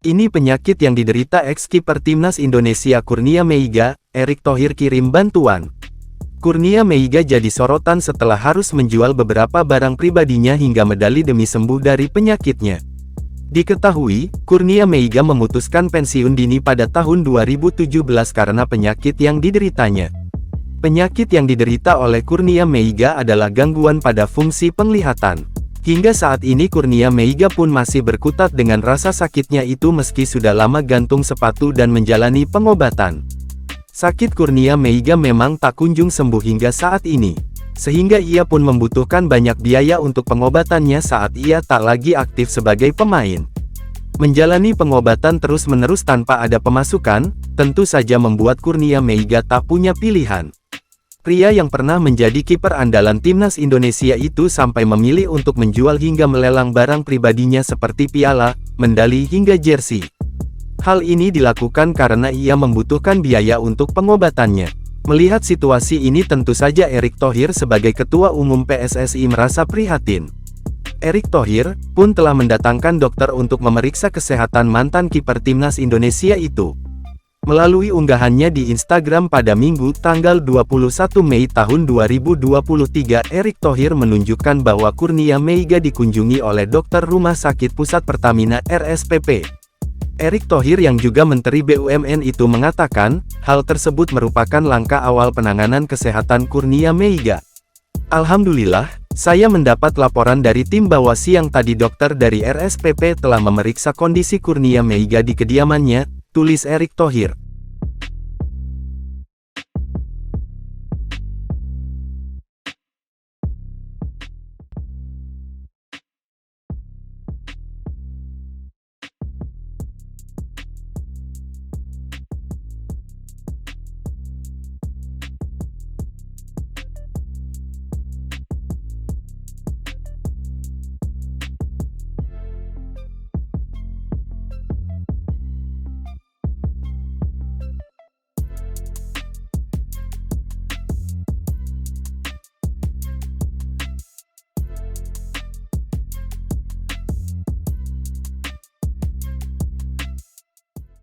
Ini penyakit yang diderita ex-kiper timnas Indonesia Kurnia Meiga. Erick Thohir kirim bantuan. Kurnia Meiga jadi sorotan setelah harus menjual beberapa barang pribadinya hingga medali demi sembuh dari penyakitnya. Diketahui, Kurnia Meiga memutuskan pensiun dini pada tahun 2017 karena penyakit yang dideritanya. Penyakit yang diderita oleh Kurnia Meiga adalah gangguan pada fungsi penglihatan. Hingga saat ini Kurnia Meiga pun masih berkutat dengan rasa sakitnya itu meski sudah lama gantung sepatu dan menjalani pengobatan. Sakit Kurnia Meiga memang tak kunjung sembuh hingga saat ini, sehingga ia pun membutuhkan banyak biaya untuk pengobatannya saat ia tak lagi aktif sebagai pemain. Menjalani pengobatan terus-menerus tanpa ada pemasukan, tentu saja membuat Kurnia Meiga tak punya pilihan. Pria yang pernah menjadi kiper andalan timnas Indonesia itu sampai memilih untuk menjual hingga melelang barang pribadinya seperti piala, medali hingga jersey. Hal ini dilakukan karena ia membutuhkan biaya untuk pengobatannya. Melihat situasi ini tentu saja Erick Thohir sebagai Ketua Umum PSSI merasa prihatin. Erick Thohir pun telah mendatangkan dokter untuk memeriksa kesehatan mantan kiper timnas Indonesia itu. Melalui unggahannya di Instagram pada Minggu tanggal 21 Mei tahun 2023, Erick Thohir menunjukkan bahwa Kurnia Meiga dikunjungi oleh dokter Rumah Sakit Pusat Pertamina RSPP. Erick Thohir yang juga Menteri BUMN itu mengatakan, hal tersebut merupakan langkah awal penanganan kesehatan Kurnia Meiga. Alhamdulillah, saya mendapat laporan dari tim bawah siang tadi dokter dari RSPP telah memeriksa kondisi Kurnia Meiga di kediamannya, tulis Erick Thohir.